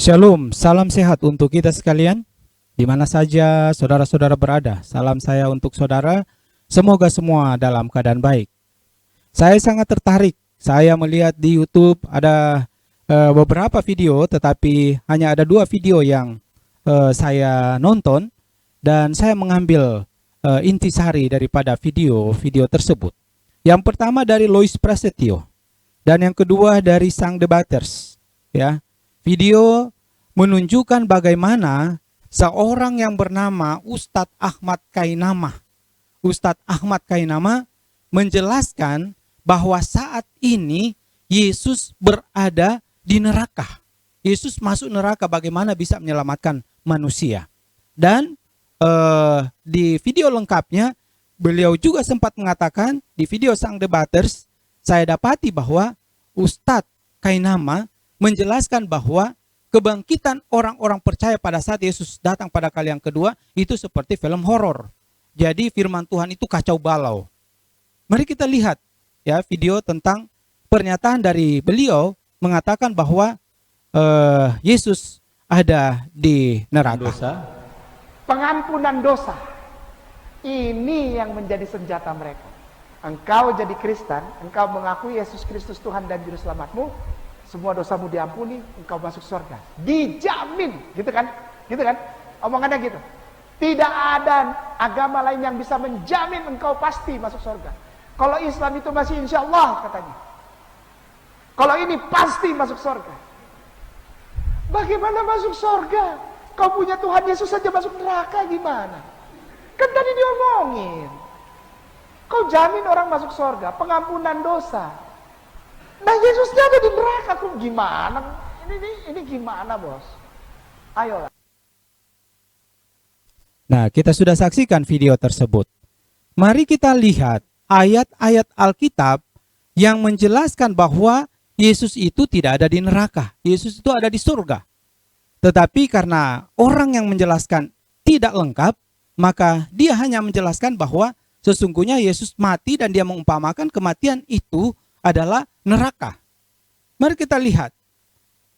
Shalom, salam sehat untuk kita sekalian, di mana saja saudara-saudara berada. Salam saya untuk saudara, semoga semua dalam keadaan baik. Saya sangat tertarik, saya melihat di YouTube ada beberapa video, tetapi hanya ada 2 video yang saya nonton, dan saya mengambil intisari daripada video tersebut. Yang pertama dari Lois Prasetyo, dan yang kedua dari Sang Debaters, ya. Video menunjukkan bagaimana seorang yang bernama Ustadz Ahmad Kainamah. Ustadz Ahmad Kainamah menjelaskan bahwa saat ini Yesus berada di neraka. Yesus masuk neraka, bagaimana bisa menyelamatkan manusia. Dan di video lengkapnya beliau juga sempat mengatakan, di video Sang Debaters, saya dapati bahwa Ustadz Kainamah menjelaskan bahwa kebangkitan orang-orang percaya pada saat Yesus datang pada kali yang kedua itu seperti film horor. Jadi firman Tuhan itu kacau balau. Mari kita lihat ya video tentang pernyataan dari beliau mengatakan bahwa Yesus ada di neraka. Pengampunan dosa. Ini yang menjadi senjata mereka. Engkau jadi Kristen, engkau mengakui Yesus Kristus Tuhan dan Juru Selamatmu, semua dosamu diampuni, engkau masuk surga. Dijamin, gitu kan? Gitu kan? Omongannya gitu. Tidak ada agama lain yang bisa menjamin engkau pasti masuk surga. Kalau Islam itu masih insya Allah katanya. Kalau ini pasti masuk surga. Bagaimana masuk surga? Kau punya Tuhan Yesus saja masuk neraka, gimana? Kan tadi diomongin. Kau jamin orang masuk surga, pengampunan dosa. Nah Yesusnya ada di neraka, kok gimana? Ini gimana, bos? Ayolah. Nah, kita sudah saksikan video tersebut. Mari kita lihat ayat-ayat Alkitab yang menjelaskan bahwa Yesus itu tidak ada di neraka. Yesus itu ada di surga. Tetapi karena orang yang menjelaskan tidak lengkap, maka dia hanya menjelaskan bahwa sesungguhnya Yesus mati dan dia mengumpamakan kematian itu adalah neraka. Mari kita lihat.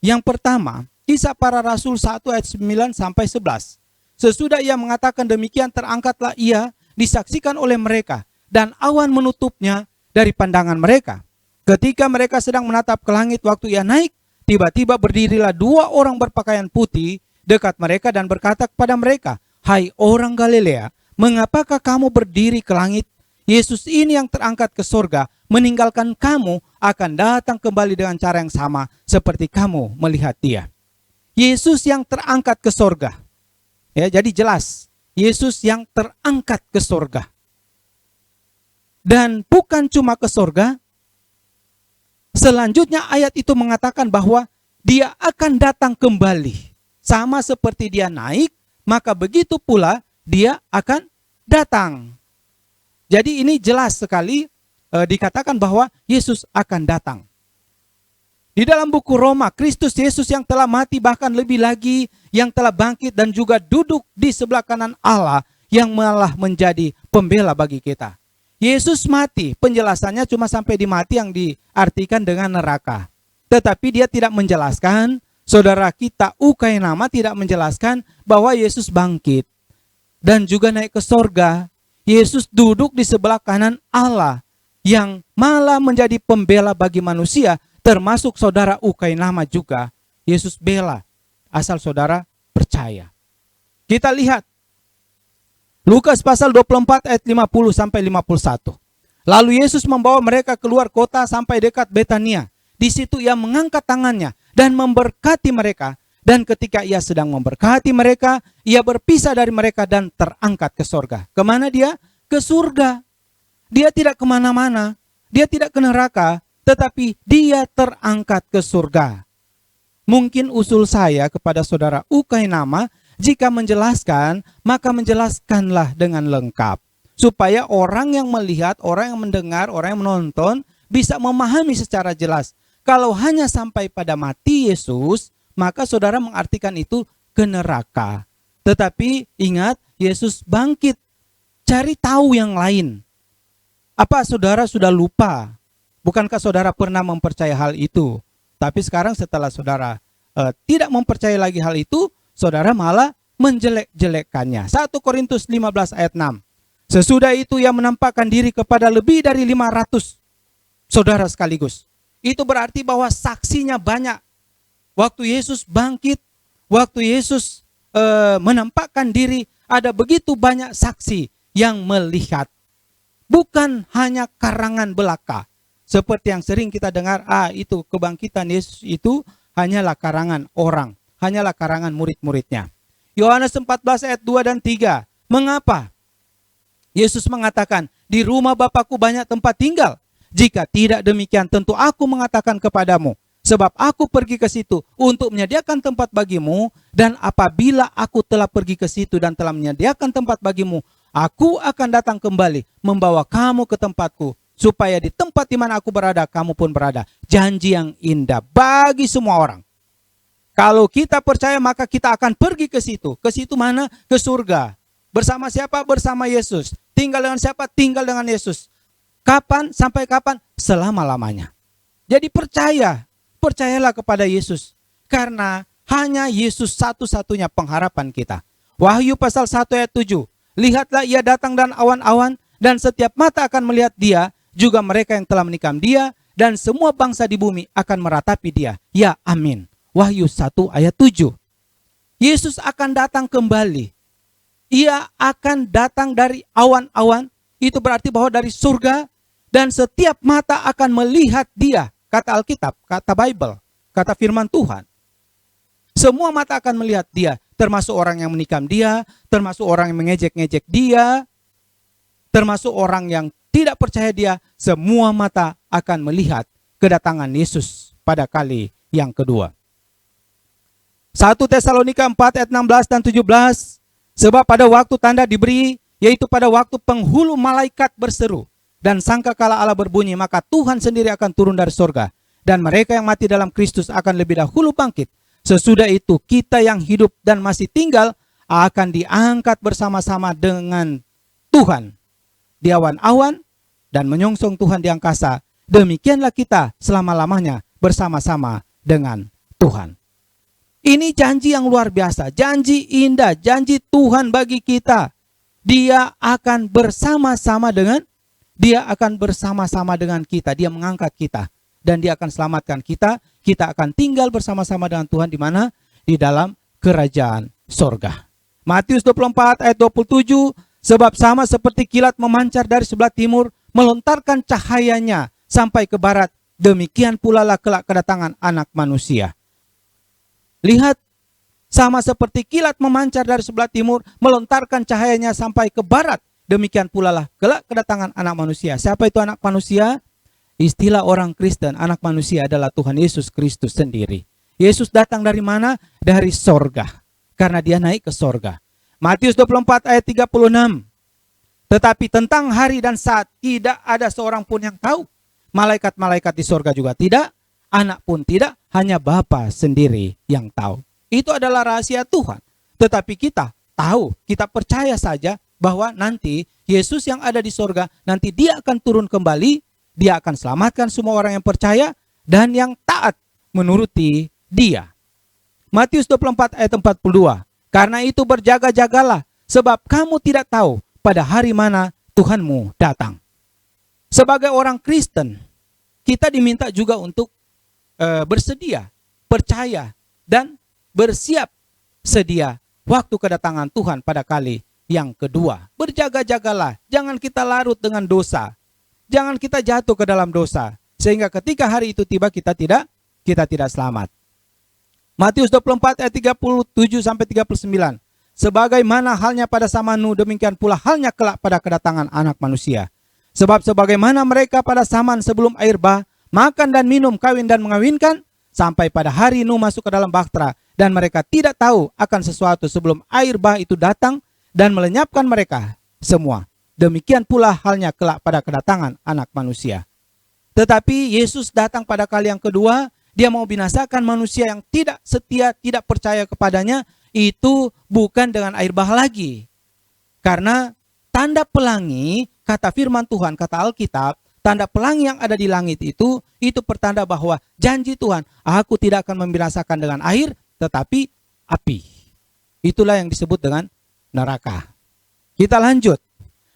Yang pertama, Kisah Para Rasul 1 ayat 9 sampai 11. Sesudah ia mengatakan demikian, terangkatlah ia, disaksikan oleh mereka, dan awan menutupnya dari pandangan mereka. Ketika mereka sedang menatap ke langit waktu ia naik, tiba-tiba berdirilah 2 orang berpakaian putih dekat mereka dan berkata kepada mereka, "Hai orang Galilea, mengapakah kamu berdiri ke langit? Yesus ini yang terangkat ke surga, meninggalkan kamu, akan datang kembali dengan cara yang sama seperti kamu melihat dia." Yesus yang terangkat ke surga. Ya, jadi jelas, Yesus yang terangkat ke surga. Dan bukan cuma ke surga, selanjutnya ayat itu mengatakan bahwa dia akan datang kembali. Sama seperti dia naik, maka begitu pula dia akan datang. Jadi ini jelas sekali dikatakan bahwa Yesus akan datang. Di dalam buku Roma, Kristus Yesus yang telah mati, bahkan lebih lagi yang telah bangkit dan juga duduk di sebelah kanan Allah yang malah menjadi pembela bagi kita. Yesus mati, penjelasannya cuma sampai di mati yang diartikan dengan neraka. Tetapi dia tidak menjelaskan, saudara kita Ukainama tidak menjelaskan bahwa Yesus bangkit dan juga naik ke surga. Yesus duduk di sebelah kanan Allah yang malah menjadi pembela bagi manusia, termasuk saudara Ukainama juga. Yesus bela asal saudara percaya. Kita lihat Lukas pasal 24 ayat 50 sampai 51. Lalu Yesus membawa mereka keluar kota sampai dekat Betania. Di situ ia mengangkat tangannya dan memberkati mereka. Dan ketika ia sedang memberkati mereka, ia berpisah dari mereka dan terangkat ke surga. Kemana dia? Ke surga. Dia tidak kemana-mana. Dia tidak ke neraka. Tetapi dia terangkat ke surga. Mungkin usul saya kepada saudara Ukainama, jika menjelaskan, maka menjelaskanlah dengan lengkap. Supaya orang yang melihat, orang yang mendengar, orang yang menonton, bisa memahami secara jelas. Kalau hanya sampai pada mati Yesus, maka saudara mengartikan itu ke neraka. Tetapi ingat, Yesus bangkit. Cari tahu yang lain. Apa saudara sudah lupa? Bukankah saudara pernah mempercayai hal itu? Tapi sekarang setelah saudara tidak mempercayai lagi hal itu, saudara malah menjelek-jelekkannya. 1 Korintus 15 ayat 6. Sesudah itu ia menampakkan diri kepada lebih dari 500 saudara sekaligus. Itu berarti bahwa saksinya banyak. Waktu Yesus bangkit, waktu Yesus menampakkan diri, ada begitu banyak saksi yang melihat. Bukan hanya karangan belaka. Seperti yang sering kita dengar, itu kebangkitan Yesus itu hanyalah karangan orang, hanyalah karangan murid-muridnya. Yohanes 14 ayat 2 dan 3. Mengapa? Yesus mengatakan, di rumah Bapakku banyak tempat tinggal. Jika tidak demikian, tentu aku mengatakan kepadamu, sebab aku pergi ke situ untuk menyediakan tempat bagimu, dan apabila aku telah pergi ke situ dan telah menyediakan tempat bagimu, aku akan datang kembali membawa kamu ke tempatku, supaya di tempat di mana aku berada, kamu pun berada. Janji yang indah bagi semua orang. Kalau kita percaya, maka kita akan pergi ke situ. Ke situ mana? Ke surga. Bersama siapa? Bersama Yesus. Tinggal dengan siapa? Tinggal dengan Yesus. Kapan? Sampai kapan? Selama-lamanya. Jadi percayalah kepada Yesus. Karena hanya Yesus satu-satunya pengharapan kita. Wahyu pasal 1 ayat 7. Lihatlah ia datang dan awan-awan, dan setiap mata akan melihat dia, juga mereka yang telah menikam dia, dan semua bangsa di bumi akan meratapi dia. Ya, amin. Wahyu 1 ayat 7. Yesus akan datang kembali. Ia akan datang dari awan-awan. Itu berarti bahwa dari surga, dan setiap mata akan melihat dia. Kata Alkitab, kata Bible, kata firman Tuhan. Semua mata akan melihat dia, termasuk orang yang menikam dia, termasuk orang yang mengejek-ngejek dia, termasuk orang yang tidak percaya dia. Semua mata akan melihat kedatangan Yesus pada kali yang kedua. 1 Tesalonika 4 ayat 16 dan 17. Sebab pada waktu tanda diberi, yaitu pada waktu penghulu malaikat berseru, dan sangkakala Allah berbunyi, maka Tuhan sendiri akan turun dari sorga, dan mereka yang mati dalam Kristus akan lebih dahulu bangkit. Sesudah itu kita yang hidup dan masih tinggal akan diangkat bersama-sama dengan Tuhan di awan-awan dan menyongsong Tuhan di angkasa. Demikianlah kita selama-lamanya bersama-sama dengan Tuhan. Ini janji yang luar biasa, janji indah, janji Tuhan bagi kita. Dia akan bersama-sama dengan kita. Dia mengangkat kita dan dia akan selamatkan kita. Kita akan tinggal bersama-sama dengan Tuhan di mana? Di dalam kerajaan sorga. Matius 24 ayat 27. Sebab sama seperti kilat memancar dari sebelah timur, melontarkan cahayanya sampai ke barat, demikian pula lah kelak kedatangan Anak Manusia. Lihat, sama seperti kilat memancar dari sebelah timur, melontarkan cahayanya sampai ke barat, demikian pula lah kelak kedatangan Anak Manusia. Siapa itu Anak Manusia? Istilah orang Kristen, Anak Manusia adalah Tuhan Yesus Kristus sendiri. Yesus datang dari mana? Dari sorga, karena dia naik ke sorga. Matius 24 ayat 36. Tetapi tentang hari dan saat tidak ada seorang pun yang tahu. Malaikat-malaikat di sorga juga tidak, anak pun tidak, hanya Bapa sendiri yang tahu. Itu adalah rahasia Tuhan. Tetapi kita tahu, kita percaya saja bahwa nanti Yesus yang ada di sorga, nanti dia akan turun kembali, dia akan selamatkan semua orang yang percaya dan yang taat menuruti dia. Matius 24 ayat 42. Karena itu berjaga-jagalah, sebab kamu tidak tahu pada hari mana Tuhanmu datang. Sebagai orang Kristen, kita diminta juga untuk bersedia, percaya, dan bersiap sedia waktu kedatangan Tuhan pada kali yang kedua. Berjaga-jagalah, jangan kita larut dengan dosa. Jangan kita jatuh ke dalam dosa, sehingga ketika hari itu tiba kita tidak selamat. Matius 24 ayat 37 sampai 39. Sebagaimana halnya pada zaman Nuh, demikian pula halnya kelak pada kedatangan Anak Manusia. Sebab sebagaimana mereka pada zaman sebelum air bah, makan dan minum, kawin dan mengawinkan, sampai pada hari Nuh masuk ke dalam bahtera, dan mereka tidak tahu akan sesuatu sebelum air bah itu datang dan melenyapkan mereka semua. Demikian pula halnya kelak pada kedatangan Anak Manusia. Tetapi Yesus datang pada kali yang kedua. Dia mau binasakan manusia yang tidak setia, tidak percaya kepadanya. Itu bukan dengan air bah lagi. Karena tanda pelangi, kata firman Tuhan, kata Alkitab, tanda pelangi yang ada di langit itu itu pertanda bahwa janji Tuhan, aku tidak akan membinasakan dengan air, tetapi api. Itulah yang disebut dengan neraka. Kita lanjut.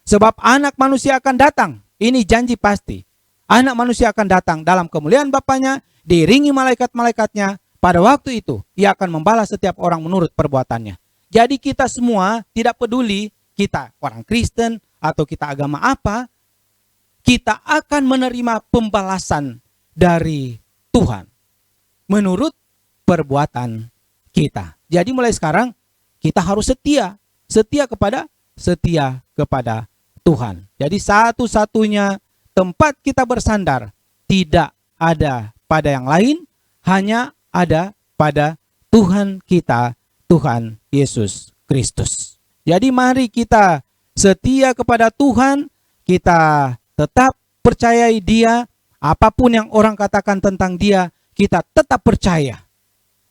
Sebab anak manusia akan datang. Ini janji pasti. Anak manusia akan datang dalam kemuliaan Bapanya, diiringi malaikat-malaikatnya. Pada waktu itu, ia akan membalas setiap orang menurut perbuatannya. Jadi kita semua tidak peduli kita orang Kristen atau kita agama apa, kita akan menerima pembalasan dari Tuhan menurut perbuatan kita. Jadi mulai sekarang kita harus setia kepada Tuhan. Jadi satu-satunya tempat kita bersandar tidak ada pada yang lain, hanya ada pada Tuhan kita, Tuhan Yesus Kristus. Jadi mari kita setia kepada Tuhan, kita tetap percayai Dia, apapun yang orang katakan tentang Dia, kita tetap percaya.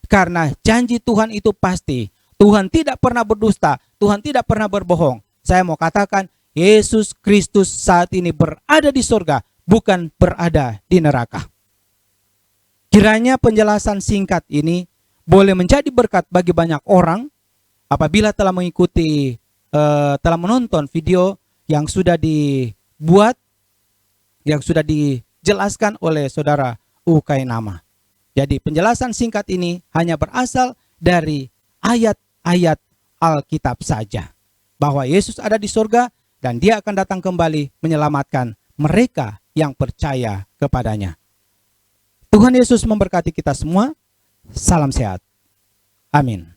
Karena janji Tuhan itu pasti. Tuhan tidak pernah berdusta, Tuhan tidak pernah berbohong. Saya mau katakan, Yesus Kristus saat ini berada di surga, bukan berada di neraka. Kiranya penjelasan singkat ini boleh menjadi berkat bagi banyak orang apabila telah mengikuti, telah menonton video yang sudah dibuat, yang sudah dijelaskan oleh saudara Ukainama. Jadi penjelasan singkat ini hanya berasal dari ayat-ayat Alkitab saja. Bahwa Yesus ada di surga dan Dia akan datang kembali menyelamatkan mereka yang percaya kepadanya. Tuhan Yesus memberkati kita semua. Salam sehat. Amin.